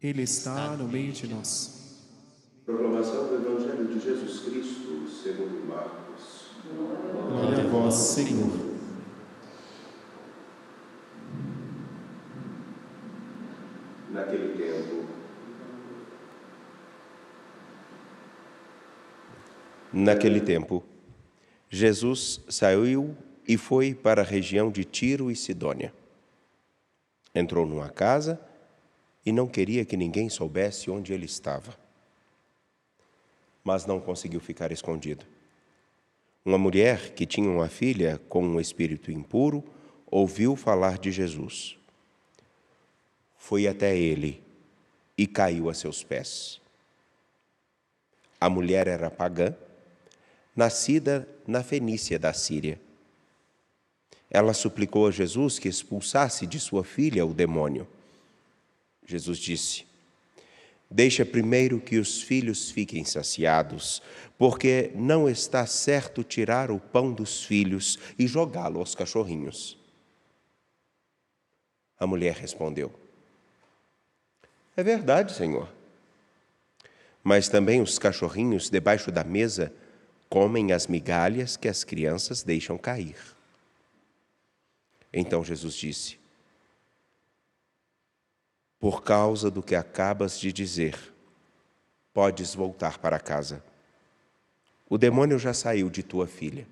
Ele está no meio de nós. Proclamação do Evangelho de Jesus Cristo, segundo Marcos. Glória a vós, Senhor. Naquele tempo, Jesus saiu e foi para a região de Tiro e Sidônia. Entrou numa casa e não queria que ninguém soubesse onde ele estava. Mas não conseguiu ficar escondido. Uma mulher que tinha uma filha com um espírito impuro ouviu falar de Jesus. Foi até ele e caiu a seus pés. A mulher era pagã, nascida na Fenícia da Síria. Ela suplicou a Jesus que expulsasse de sua filha o demônio. Jesus disse: deixa primeiro que os filhos fiquem saciados, porque não está certo tirar o pão dos filhos e jogá-lo aos cachorrinhos. A mulher respondeu: é verdade, Senhor. Mas também os cachorrinhos debaixo da mesa comem as migalhas que as crianças deixam cair. Então Jesus disse: por causa do que acabas de dizer, podes voltar para casa. O demônio já saiu de tua filha.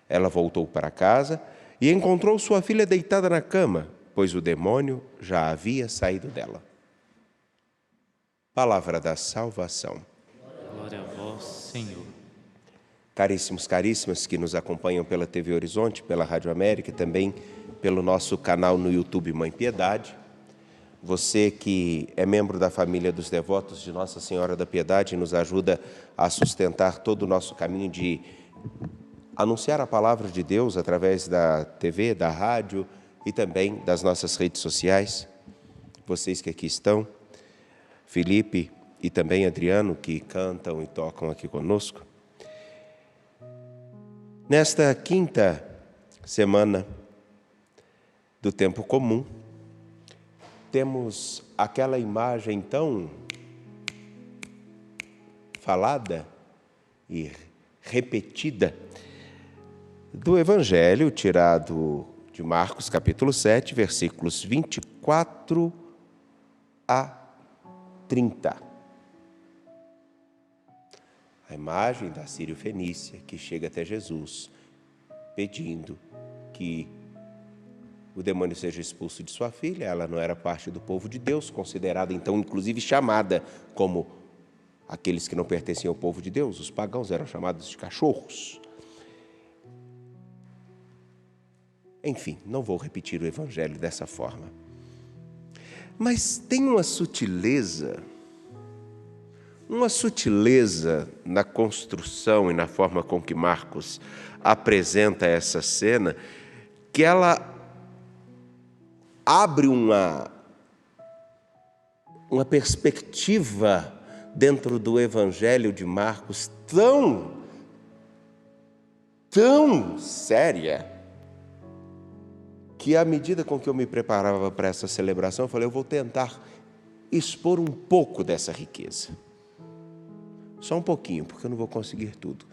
Ela voltou para casa e encontrou sua filha deitada na cama, pois o demônio já havia saído dela. Palavra da salvação. Glória a vós, Senhor. Caríssimos, caríssimas que nos acompanham pela TV Horizonte, pela Rádio América e também pelo nosso canal no YouTube Mãe Piedade. Você que é membro da família dos devotos de Nossa Senhora da Piedade nos ajuda a sustentar todo o nosso caminho de anunciar a palavra de Deus através da TV, da rádio e também das nossas redes sociais. Vocês que aqui estão, Felipe e também Adriano, que cantam e tocam aqui conosco. Nesta quinta semana do tempo comum, temos aquela imagem tão falada e repetida do Evangelho tirado de Marcos, capítulo 7, versículos 24 a 30. A imagem da Sírio-Fenícia que chega até Jesus, pedindo que o demônio seja expulso de sua filha. Ela não era parte do povo de Deus, considerada então, inclusive, chamada como aqueles que não pertenciam ao povo de Deus. Os pagãos eram chamados de cachorros. Enfim, não vou repetir o Evangelho dessa forma. Mas tem uma sutileza na construção e na forma com que Marcos apresenta essa cena, que ela abre uma perspectiva dentro do Evangelho de Marcos tão séria, que à medida com que eu me preparava para essa celebração, eu falei, eu vou tentar expor um pouco dessa riqueza. Só um pouquinho, porque eu não vou conseguir tudo.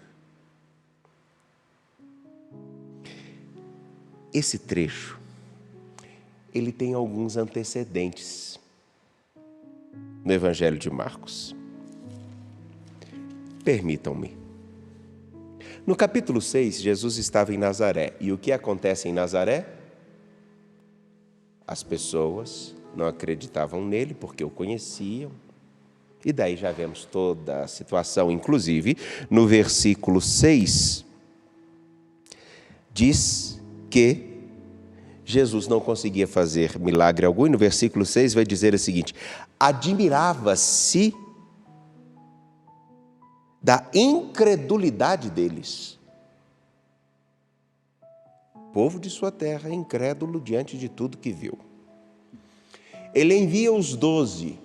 Esse trecho, ele tem alguns antecedentes no Evangelho de Marcos. Permitam-me. No capítulo 6, Jesus estava em Nazaré. E o que acontece em Nazaré? As pessoas não acreditavam nele porque o conheciam. E daí já vemos toda a situação. Inclusive, no versículo 6, diz que Jesus não conseguia fazer milagre algum. E no versículo 6 vai dizer o seguinte: admirava-se da incredulidade deles. Povo de sua terra, incrédulo diante de tudo que viu. Ele envia os 12.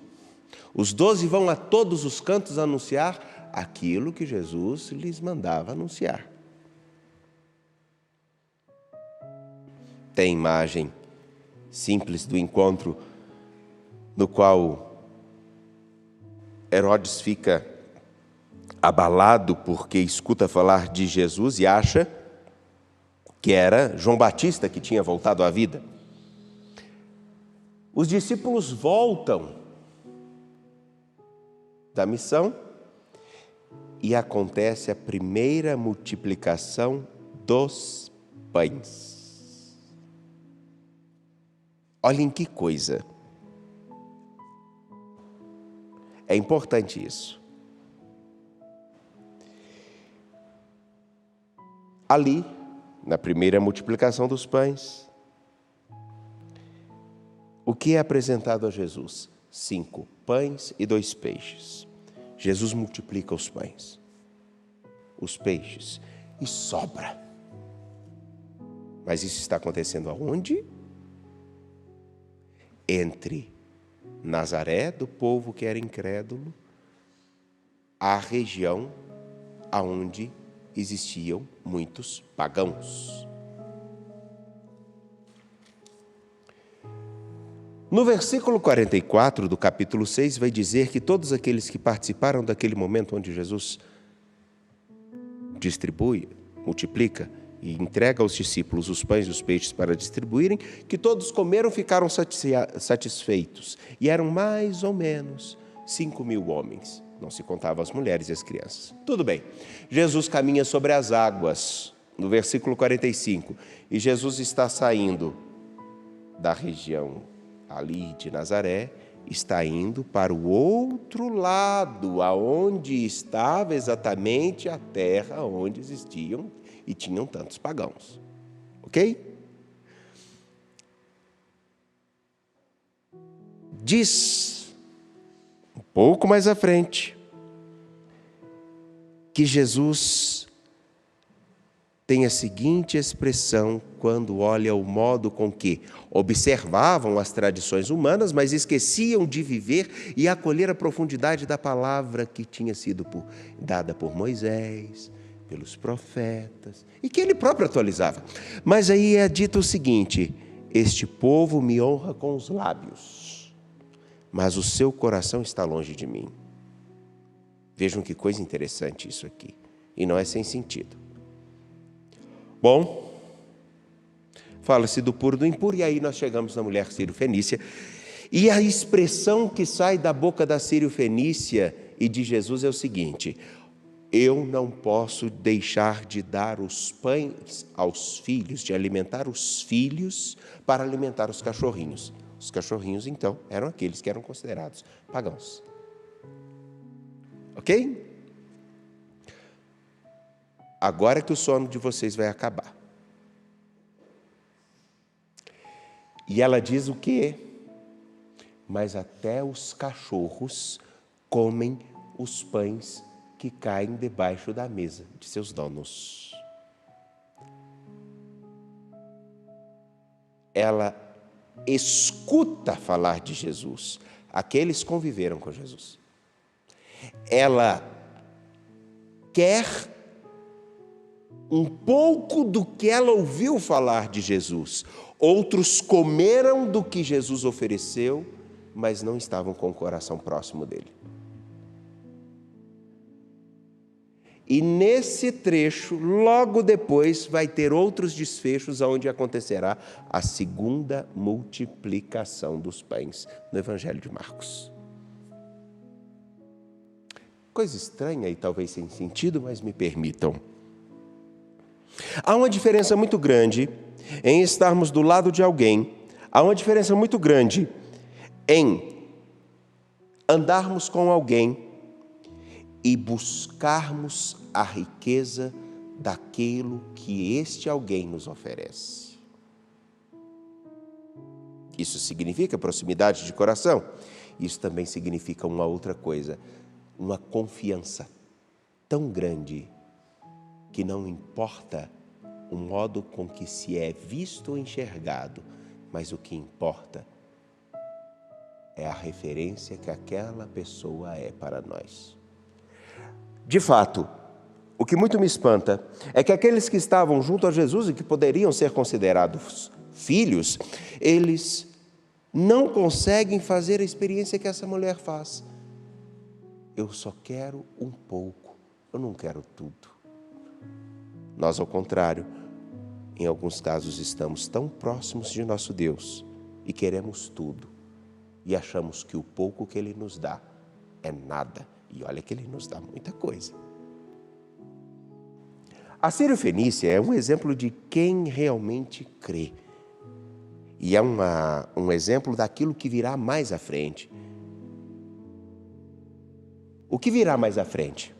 Os 12 vão a todos os cantos anunciar aquilo que Jesus lhes mandava anunciar. Tem imagem simples do encontro no qual Herodes fica abalado porque escuta falar de Jesus e acha que era João Batista que tinha voltado à vida. Os discípulos voltam da missão e acontece a primeira multiplicação dos pães. Olhem que coisa. É importante isso. Ali, na primeira multiplicação dos pães, o que é apresentado a Jesus? 5 pães e 2 peixes. Jesus multiplica os pães, os peixes, e sobra. Mas isso está acontecendo aonde? Entre Nazaré, do povo que era incrédulo, a região aonde existiam muitos pagãos. No versículo 44 do capítulo 6 vai dizer que todos aqueles que participaram daquele momento onde Jesus distribui, multiplica e entrega aos discípulos os pães e os peixes para distribuírem, que todos comeram e ficaram satisfeitos. E eram mais ou menos 5.000 homens. Não se contava as mulheres e as crianças. Tudo bem. Jesus caminha sobre as águas, no versículo 45. E Jesus está saindo da região ali de Nazaré, está indo para o outro lado, aonde estava exatamente a terra onde existiam e tinham tantos pagãos. Ok? Diz, um pouco mais à frente, que Jesus tem a seguinte expressão quando olha o modo com que observavam as tradições humanas, mas esqueciam de viver e acolher a profundidade da palavra que tinha sido dada por Moisés, pelos profetas, e que ele próprio atualizava. Mas aí é dito o seguinte: este povo me honra com os lábios, mas o seu coração está longe de mim. Vejam que coisa interessante isso aqui, e não é sem sentido. Bom, fala-se do puro e do impuro, e aí nós chegamos na mulher sírio-fenícia, e a expressão que sai da boca da sírio-fenícia e de Jesus é o seguinte: eu não posso deixar de dar os pães aos filhos, de alimentar os filhos para alimentar os cachorrinhos. Os cachorrinhos, então, eram aqueles que eram considerados pagãos. Ok? Agora que o sono de vocês vai acabar. E ela diz o quê? Mas até os cachorros comem os pães que caem debaixo da mesa de seus donos. Ela escuta falar de Jesus. Aqueles conviveram com Jesus. Ela quer um pouco do que ela ouviu falar de Jesus. Outros comeram do que Jesus ofereceu, mas não estavam com o coração próximo dele. E nesse trecho, logo depois, vai ter outros desfechos onde acontecerá a segunda multiplicação dos pães no Evangelho de Marcos. Coisa estranha e talvez sem sentido, mas me permitam. Há uma diferença muito grande em estarmos do lado de alguém, há uma diferença muito grande em andarmos com alguém e buscarmos a riqueza daquilo que este alguém nos oferece. Isso significa proximidade de coração. Isso também significa uma outra coisa, uma confiança tão grande que não importa o modo com que se é visto ou enxergado, mas o que importa é a referência que aquela pessoa é para nós. De fato, o que muito me espanta é que aqueles que estavam junto a Jesus e que poderiam ser considerados filhos, eles não conseguem fazer a experiência que essa mulher faz. Eu só quero um pouco, eu não quero tudo. Nós, ao contrário, em alguns casos estamos tão próximos de nosso Deus e queremos tudo e achamos que o pouco que Ele nos dá é nada. E olha que Ele nos dá muita coisa. A Sírio-Fenícia é um exemplo de quem realmente crê. E é um exemplo daquilo que virá mais à frente. O que virá mais à frente?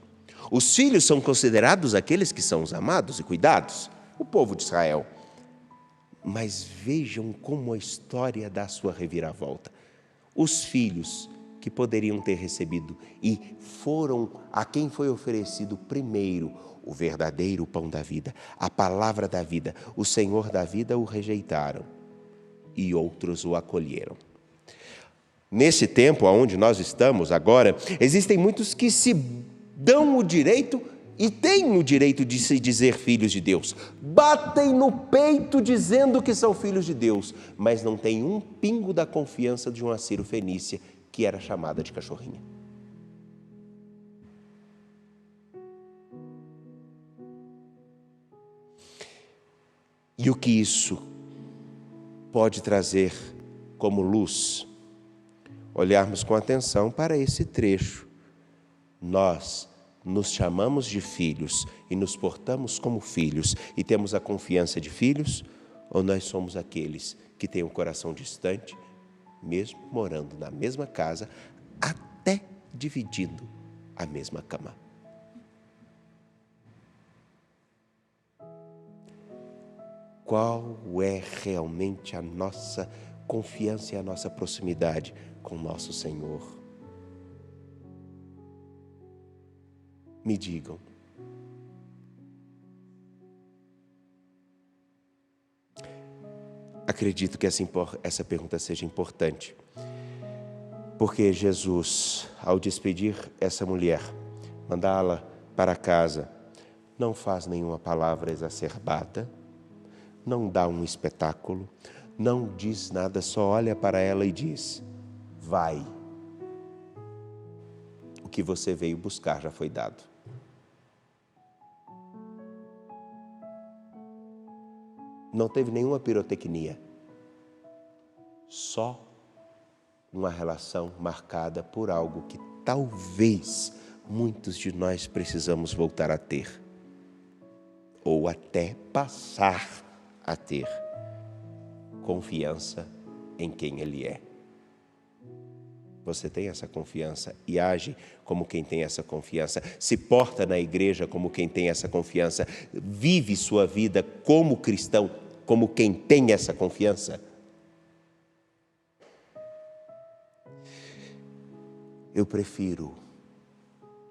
Os filhos são considerados aqueles que são os amados e cuidados, o povo de Israel. Mas vejam como a história dá sua reviravolta. Os filhos que poderiam ter recebido e foram a quem foi oferecido primeiro o verdadeiro pão da vida, a palavra da vida, o Senhor da vida, o rejeitaram e outros o acolheram. Nesse tempo onde nós estamos agora, existem muitos que se dão o direito e têm o direito de se dizer filhos de Deus. Batem no peito dizendo que são filhos de Deus, mas não têm um pingo da confiança de uma Sírio-Fenícia que era chamada de cachorrinha. E o que isso pode trazer como luz? Olharmos com atenção para esse trecho. Nós nos chamamos de filhos e nos portamos como filhos e temos a confiança de filhos, ou nós somos aqueles que têm o coração distante, mesmo morando na mesma casa, até dividindo a mesma cama? Qual é realmente a nossa confiança e a nossa proximidade com nosso Senhor? Me digam. Acredito que essa pergunta seja importante, porque Jesus, ao despedir essa mulher, mandá-la para casa, não faz nenhuma palavra exacerbada, não dá um espetáculo, não diz nada, só olha para ela e diz: vai, o que você veio buscar já foi dado. Não teve nenhuma pirotecnia, só uma relação marcada por algo que talvez muitos de nós precisamos voltar a ter, ou até passar a ter: confiança em quem Ele é. Você tem essa confiança e age como quem tem essa confiança, se porta na igreja como quem tem essa confiança, vive sua vida como cristão, como quem tem essa confiança? Eu prefiro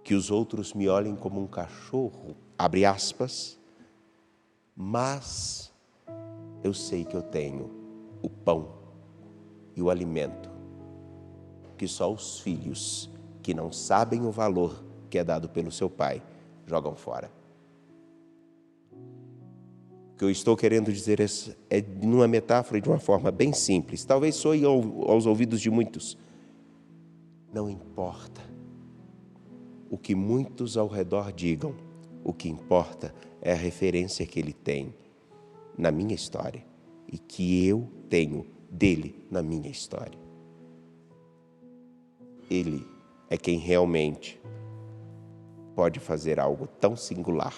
que os outros me olhem como um cachorro, abre aspas, mas eu sei que eu tenho o pão e o alimento que só os filhos que não sabem o valor que é dado pelo seu pai jogam fora. O que eu estou querendo dizer é numa metáfora e de uma forma bem simples, talvez soe aos ouvidos de muitos. Não importa o que muitos ao redor digam, o que importa é a referência que ele tem na minha história e que eu tenho dele na minha história. Ele é quem realmente pode fazer algo tão singular,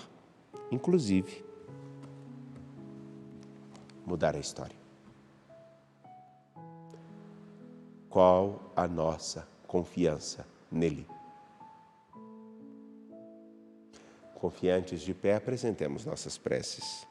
inclusive mudar a história. Qual a nossa confiança nele? Confiantes de pé, apresentemos nossas preces.